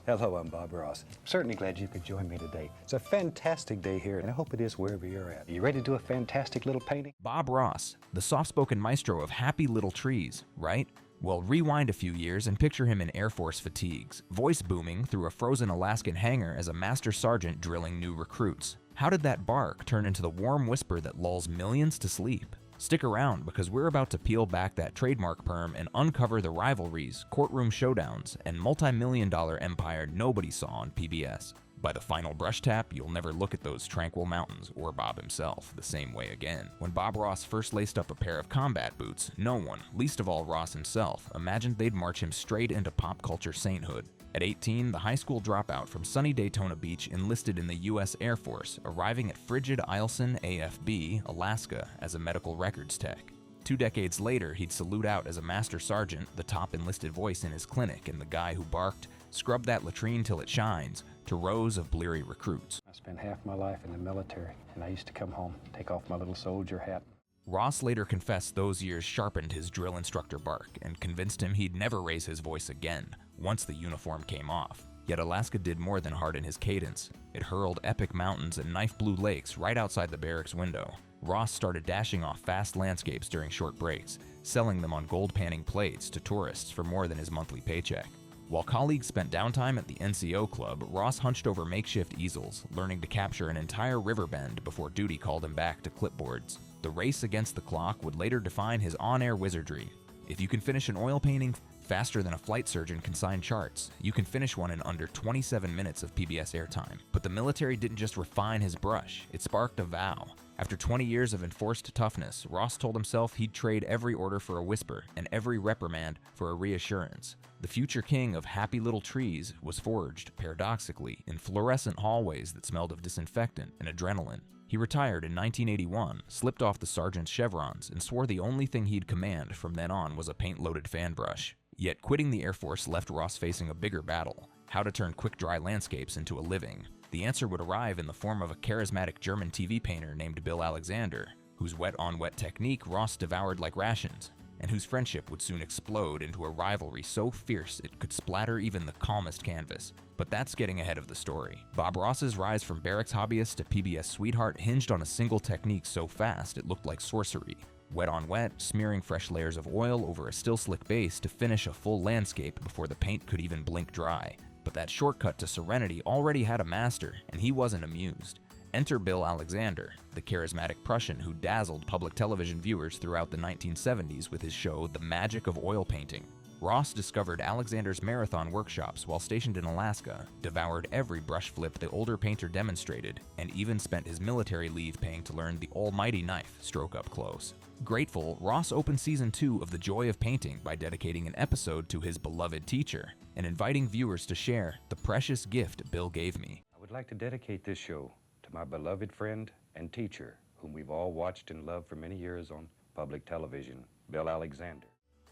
Hello, I'm Bob Ross. I'm certainly glad you could join me today. It's a fantastic day here, and I hope it is wherever you're at. Are you ready to do a fantastic little painting? Bob Ross, the soft-spoken maestro of happy little trees, right? Well, rewind a few years and picture him in Air Force fatigues, voice booming through a frozen Alaskan hangar as a master sergeant drilling new recruits. How did that bark turn into the warm whisper that lulls millions to sleep? Stick around, because we're about to peel back that trademark perm and uncover the rivalries, courtroom showdowns, and multi-million-dollar empire nobody saw on PBS. By the final brush tap, you'll never look at those tranquil mountains or Bob himself the same way again. When Bob Ross first laced up a pair of combat boots, no one, least of all Ross himself, imagined they'd march him straight into pop culture sainthood. At 18, the high school dropout from sunny Daytona Beach enlisted in the U.S. Air Force, arriving at frigid Eielson, AFB, Alaska, as a medical records tech. 2 decades later, he'd salute out as a master sergeant, the top enlisted voice in his clinic and the guy who barked, "Scrub that latrine till it shines," to rows of bleary recruits. I spent half my life in the military, and I used to come home, take off my little soldier hat. Ross later confessed those years sharpened his drill instructor bark and convinced him he'd never raise his voice again once the uniform came off. Yet Alaska did more than harden his cadence. It hurled epic mountains and knife blue lakes right outside the barracks window. Ross started dashing off fast landscapes during short breaks, selling them on gold panning plates to tourists for more than his monthly paycheck. While colleagues spent downtime at the NCO club, Ross hunched over makeshift easels, learning to capture an entire river bend before duty called him back to clipboards. The race against the clock would later define his on-air wizardry. If you can finish an oil painting faster than a flight surgeon can sign charts, you can finish one in under 27 minutes of PBS airtime. But the military didn't just refine his brush, it sparked a vow. After 20 years of enforced toughness, Ross told himself he'd trade every order for a whisper and every reprimand for a reassurance. The future king of happy little trees was forged, paradoxically, in fluorescent hallways that smelled of disinfectant and adrenaline. He retired in 1981, slipped off the sergeant's chevrons, and swore the only thing he'd command from then on was a paint-loaded fan brush. Yet quitting the Air Force left Ross facing a bigger battle: how to turn quick-dry landscapes into a living. The answer would arrive in the form of a charismatic German TV painter named Bill Alexander, whose wet-on-wet technique Ross devoured like rations, and whose friendship would soon explode into a rivalry so fierce it could splatter even the calmest canvas. But that's getting ahead of the story. Bob Ross's rise from barracks hobbyist to PBS sweetheart hinged on a single technique so fast it looked like sorcery. Wet on wet, smearing fresh layers of oil over a still slick base to finish a full landscape before the paint could even blink dry. But that shortcut to serenity already had a master, and he wasn't amused. Enter Bill Alexander, the charismatic Prussian who dazzled public television viewers throughout the 1970s with his show The Magic of Oil Painting. Ross discovered Alexander's marathon workshops while stationed in Alaska, devoured every brush flip the older painter demonstrated, and even spent his military leave paying to learn the almighty knife stroke up close. Grateful, Ross opened season 2 of The Joy of Painting by dedicating an episode to his beloved teacher and inviting viewers to share the precious gift Bill gave me. I would like to dedicate this show to my beloved friend and teacher, whom we've all watched and loved for many years on public television, Bill Alexander.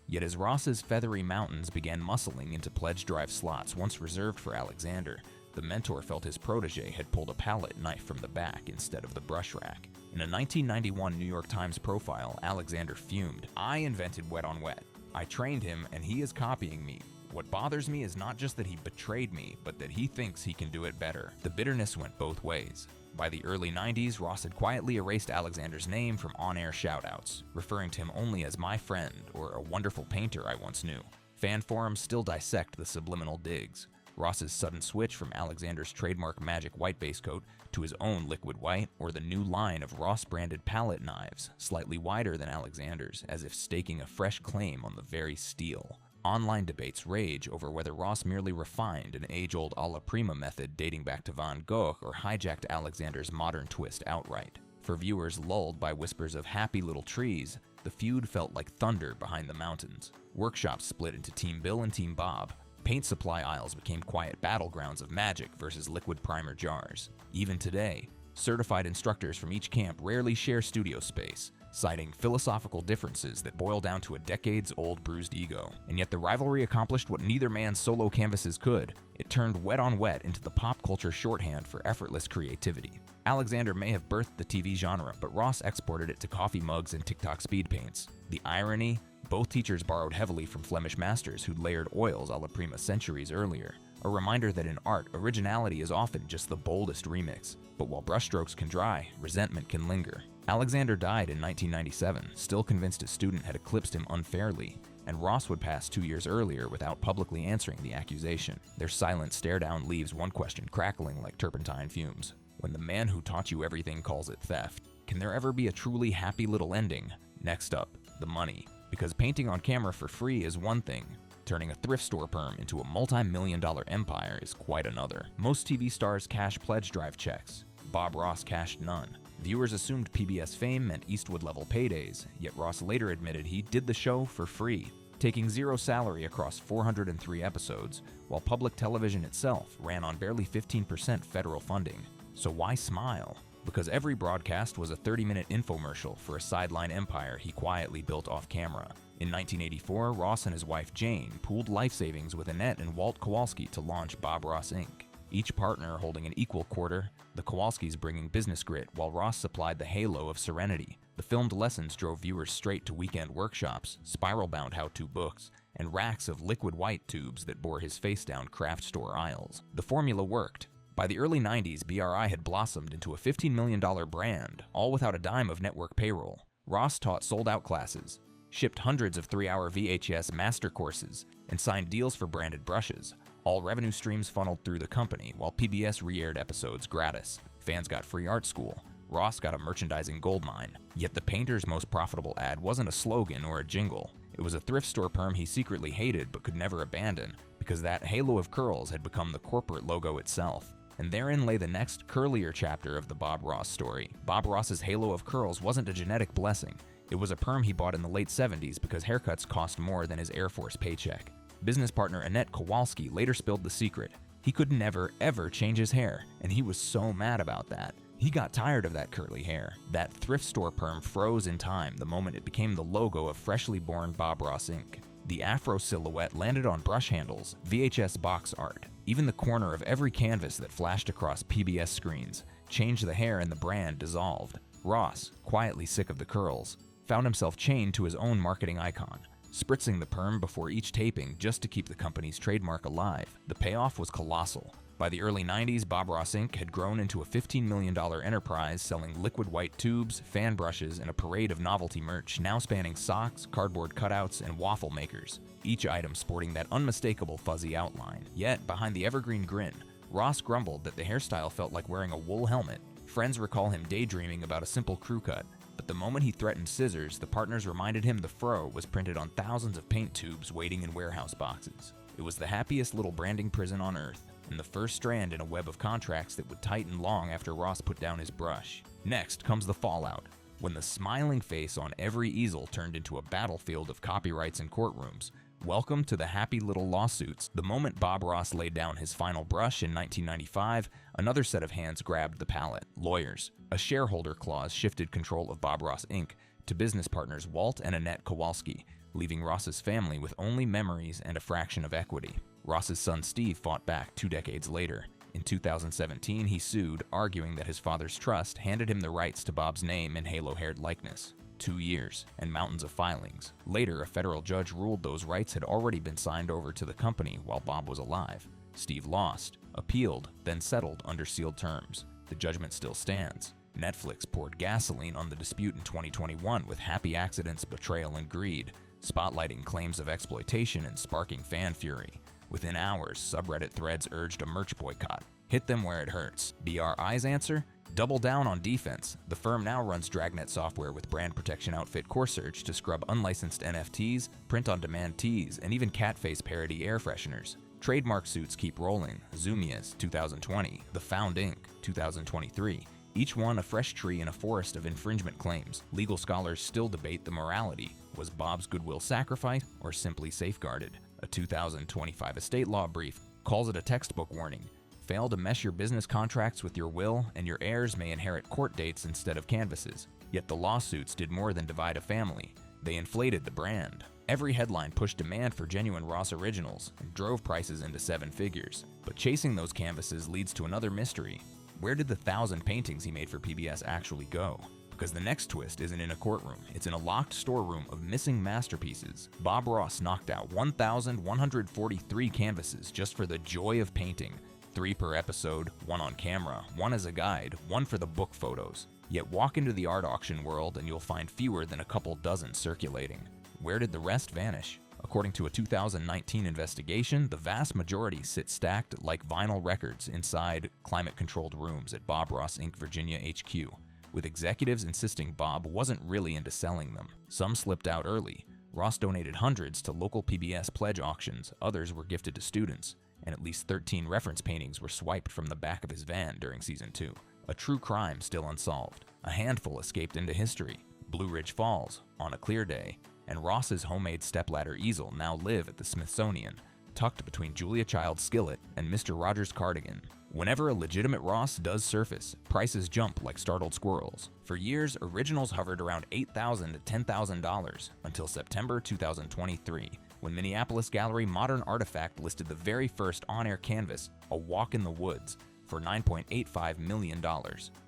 Yet as Ross's feathery mountains began muscling into pledge drive slots once reserved for Alexander, the mentor felt his protege had pulled a palette knife from the back instead of the brush rack. In a 1991 New York Times profile, Alexander fumed, "I invented wet on wet. I trained him and he is copying me. What bothers me is not just that he betrayed me, but that he thinks he can do it better." The bitterness went both ways. By the early 90s, Ross had quietly erased Alexander's name from on-air shoutouts, referring to him only as "my friend" or "a wonderful painter I once knew." Fan forums still dissect the subliminal digs. Ross's sudden switch from Alexander's trademark magic white base coat to his own liquid white, or the new line of Ross-branded palette knives, slightly wider than Alexander's, as if staking a fresh claim on the very steel. Online debates rage over whether Ross merely refined an age-old alla prima method dating back to Van Gogh or hijacked Alexander's modern twist outright. For viewers lulled by whispers of happy little trees, the feud felt like thunder behind the mountains. Workshops split into Team Bill and Team Bob. Paint supply aisles became quiet battlegrounds of magic versus liquid primer jars. Even today, certified instructors from each camp rarely share studio space, citing philosophical differences that boil down to a decades-old bruised ego. And yet the rivalry accomplished what neither man's solo canvases could. It turned wet on wet into the pop culture shorthand for effortless creativity. Alexander may have birthed the TV genre, but Ross exported it to coffee mugs and TikTok speed paints. The irony? Both teachers borrowed heavily from Flemish masters who'd layered oils a la prima centuries earlier. a reminder that in art, originality is often just the boldest remix. But while brushstrokes can dry, resentment can linger. Alexander died in 1997, still convinced his student had eclipsed him unfairly, and Ross would pass 2 years earlier without publicly answering the accusation. Their silent stare-down leaves one question crackling like turpentine fumes. When the man who taught you everything calls it theft, can there ever be a truly happy little ending? Next up, the money. Because painting on camera for free is one thing, turning a thrift store perm into a multi-million-dollar empire is quite another. Most TV stars cash pledge drive checks. Bob Ross cashed none. Viewers assumed PBS fame meant Eastwood-level paydays, yet Ross later admitted he did the show for free, taking zero salary across 403 episodes, while public television itself ran on barely 15% federal funding. So why smile? Because every broadcast was a 30-minute infomercial for a sideline empire he quietly built off camera. In 1984, Ross and his wife Jane pooled life savings with Annette and Walt Kowalski to launch Bob Ross Inc., each partner holding an equal quarter, the Kowalskis bringing business grit while Ross supplied the halo of serenity. The filmed lessons drove viewers straight to weekend workshops, spiral-bound how-to books, and racks of liquid white tubes that bore his face down craft store aisles. The formula worked. By the early 90s, BRI had blossomed into a $15 million brand, all without a dime of network payroll. Ross taught sold-out classes, shipped hundreds of 3-hour VHS master courses, and signed deals for branded brushes. All revenue streams funneled through the company, while PBS re-aired episodes gratis. Fans got free art school. Ross got a merchandising goldmine. Yet the painter's most profitable ad wasn't a slogan or a jingle. It was a thrift store perm he secretly hated but could never abandon, because that halo of curls had become the corporate logo itself. And therein lay the next, curlier chapter of the Bob Ross story. Bob Ross's halo of curls wasn't a genetic blessing. It was a perm he bought in the late 70s because haircuts cost more than his Air Force paycheck. Business partner Annette Kowalski later spilled the secret. He could never, ever change his hair, and he was so mad about that. He got tired of that curly hair. That thrift store perm froze in time the moment it became the logo of freshly born Bob Ross Inc. The afro silhouette landed on brush handles, VHS box art, even the corner of every canvas that flashed across PBS screens. Changed the hair and the brand dissolved. Ross, quietly sick of the curls, found himself chained to his own marketing icon, spritzing the perm before each taping just to keep the company's trademark alive. The payoff was colossal. By the early 90s, Bob Ross Inc. had grown into a $15 million enterprise selling liquid white tubes, fan brushes, and a parade of novelty merch now spanning socks, cardboard cutouts, and waffle makers, each item sporting that unmistakable fuzzy outline. Yet, behind the evergreen grin, Ross grumbled that the hairstyle felt like wearing a wool helmet. Friends recall him daydreaming about a simple crew cut, but the moment he threatened scissors, the partners reminded him the fro was printed on thousands of paint tubes waiting in warehouse boxes. It was the happiest little branding prison on earth, and the first strand in a web of contracts that would tighten long after Ross put down his brush. Next comes the fallout, when the smiling face on every easel turned into a battlefield of copyrights and courtrooms. Welcome to the happy little lawsuits. The moment Bob Ross laid down his final brush in 1995, another set of hands grabbed the palette: lawyers. A shareholder clause shifted control of Bob Ross Inc. to business partners Walt and Annette Kowalski, leaving Ross's family with only memories and a fraction of equity. Ross's son Steve fought back 2 decades later. In 2017, he sued, arguing that his father's trust handed him the rights to Bob's name and halo-haired likeness. 2 years, and mountains of filings. Later, a federal judge ruled those rights had already been signed over to the company while Bob was alive. Steve lost, appealed, then settled under sealed terms. The judgment still stands. Netflix poured gasoline on the dispute in 2021 with Happy Accidents, Betrayal, and Greed, spotlighting claims of exploitation and sparking fan fury. Within hours, subreddit threads urged a merch boycott. Hit them where it hurts. BRI's answer? Double down on defense. The firm now runs Dragnet software with brand protection outfit CoreSearch to scrub unlicensed NFTs, print-on-demand tees, and even cat face parody air fresheners. Trademark suits keep rolling. Zumiez, 2020. The Found Inc., 2023. Each one a fresh tree in a forest of infringement claims. Legal scholars still debate the morality. Was Bob's goodwill sacrificed or simply safeguarded? A 2025 estate law brief calls it a textbook warning. Fail to mesh your business contracts with your will, and your heirs may inherit court dates instead of canvases. Yet the lawsuits did more than divide a family. They inflated the brand. Every headline pushed demand for genuine Ross originals and drove prices into 7 figures. But chasing those canvases leads to another mystery. Where did the 1,000 paintings he made for PBS actually go? Because the next twist isn't in a courtroom, it's in a locked storeroom of missing masterpieces. Bob Ross knocked out 1,143 canvases just for the joy of painting. 3 per episode, 1 on camera, 1 as a guide, 1 for the book photos. Yet walk into the art auction world and you'll find fewer than a couple dozen circulating. Where did the rest vanish? According to a 2019 investigation, the vast majority sit stacked like vinyl records inside climate-controlled rooms at Bob Ross Inc. Virginia HQ, with executives insisting Bob wasn't really into selling them. Some slipped out early. Ross donated hundreds to local PBS pledge auctions, others were gifted to students, and at least 13 reference paintings were swiped from the back of his van during season 2. A true crime still unsolved. A handful escaped into history. Blue Ridge Falls, On a Clear Day, and Ross's homemade stepladder easel now live at the Smithsonian, tucked between Julia Child's skillet and Mr. Rogers' cardigan. Whenever a legitimate Ross does surface, prices jump like startled squirrels. For years, originals hovered around $8,000 to $10,000 until September 2023, when Minneapolis gallery Modern Artifact listed the very first on-air canvas, A Walk in the Woods, for $9.85 million.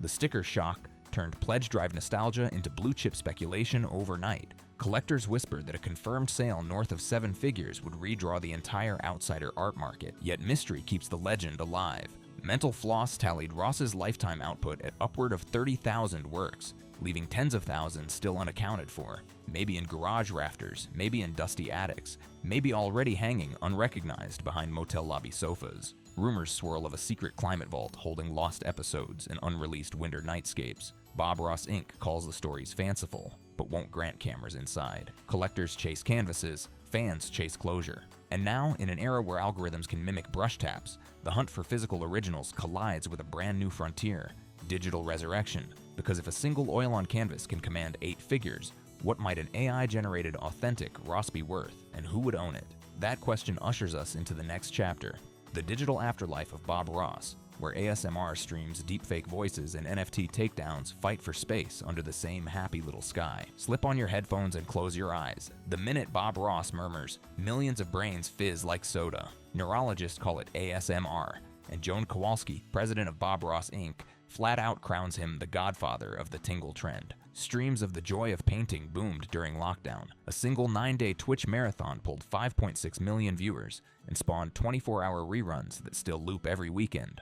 The sticker shock turned pledge drive nostalgia into blue chip speculation overnight. Collectors whispered that a confirmed sale north of 7 figures would redraw the entire outsider art market, yet mystery keeps the legend alive. Mental Floss tallied Ross's lifetime output at upward of 30,000 works, leaving tens of thousands still unaccounted for, maybe in garage rafters, maybe in dusty attics, maybe already hanging unrecognized behind motel lobby sofas. Rumors swirl of a secret climate vault holding lost episodes and unreleased winter nightscapes. Bob Ross Inc. calls the stories fanciful, but won't grant cameras inside. Collectors chase canvases, fans chase closure. And now, in an era where algorithms can mimic brush taps, the hunt for physical originals collides with a brand new frontier, digital resurrection. Because if a single oil on canvas can command 8 figures, what might an AI-generated authentic Ross be worth, and who would own it? That question ushers us into the next chapter, the digital afterlife of Bob Ross, where ASMR streams, deepfake voices, and NFT takedowns fight for space under the same happy little sky. Slip on your headphones and close your eyes. The minute Bob Ross murmurs, millions of brains fizz like soda. Neurologists call it ASMR, and Joan Kowalski, president of Bob Ross Inc., flat out crowns him the godfather of the tingle trend. Streams of the joy of painting boomed during lockdown. A single 9-day Twitch marathon pulled 5.6 million viewers and spawned 24-hour reruns that still loop every weekend.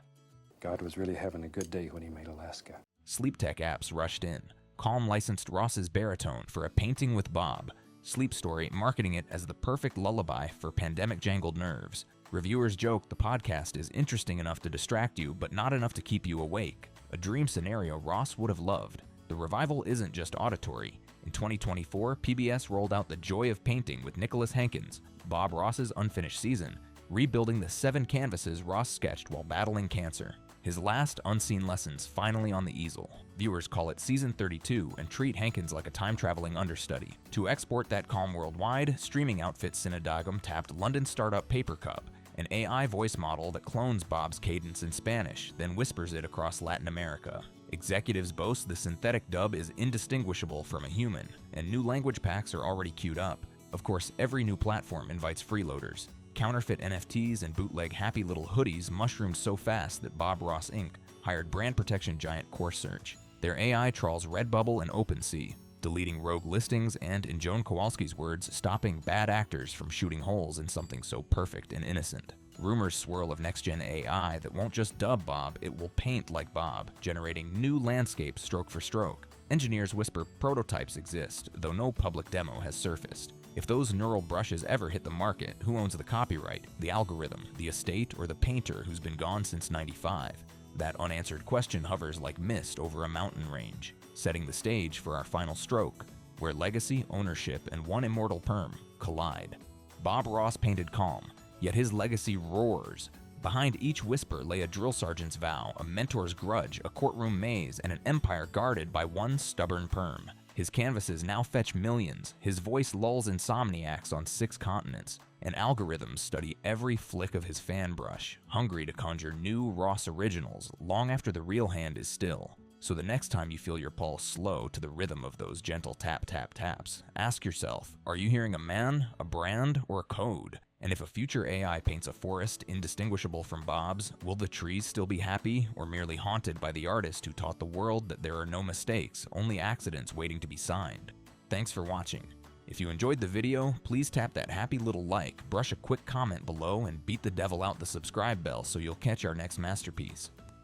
God was really having a good day when he made Alaska. Sleep tech apps rushed in. Calm licensed Ross's baritone for A Painting with Bob. Sleep Story marketing it as the perfect lullaby for pandemic-jangled nerves. Reviewers joke the podcast is interesting enough to distract you, but not enough to keep you awake. A dream scenario Ross would have loved. The revival isn't just auditory. In 2024, PBS rolled out The Joy of Painting with Nicholas Hankins, Bob Ross's unfinished season, rebuilding the 7 canvases Ross sketched while battling cancer. His last unseen lessons finally on the easel. Viewers call it Season 32 and treat Hankins like a time-traveling understudy. To export that calm worldwide, streaming outfit Cinedagum tapped London startup Papercup, an AI voice model that clones Bob's cadence in Spanish, then whispers it across Latin America. Executives boast the synthetic dub is indistinguishable from a human, and new language packs are already queued up. Of course, every new platform invites freeloaders. Counterfeit NFTs and bootleg happy little hoodies mushroomed so fast that Bob Ross Inc. hired brand protection giant CoreSearch. Their AI trawls Redbubble and OpenSea, deleting rogue listings and, in Joan Kowalski's words, stopping bad actors from shooting holes in something so perfect and innocent. Rumors swirl of next-gen AI that won't just dub Bob, it will paint like Bob, generating new landscapes stroke for stroke. Engineers whisper prototypes exist, though no public demo has surfaced. If those neural brushes ever hit the market, who owns the copyright, the algorithm, the estate, or the painter who's been gone since '95? That unanswered question hovers like mist over a mountain range, setting the stage for our final stroke, where legacy, ownership, and one immortal perm collide. Bob Ross painted calm, yet his legacy roars. Behind each whisper lay a drill sergeant's vow, a mentor's grudge, a courtroom maze, and an empire guarded by one stubborn perm. His canvases now fetch millions, his voice lulls insomniacs on 6 continents, and algorithms study every flick of his fan brush, hungry to conjure new Ross originals long after the real hand is still. So the next time you feel your pulse slow to the rhythm of those gentle tap-tap-taps, ask yourself, are you hearing a man, a brand, or a code? And if a future AI paints a forest indistinguishable from Bob's, will the trees still be happy or merely haunted by the artist who taught the world that there are no mistakes, only accidents waiting to be signed? Thanks for watching. If you enjoyed the video, please tap that happy little like, brush a quick comment below, and beat the devil out the subscribe bell so you'll catch our next masterpiece.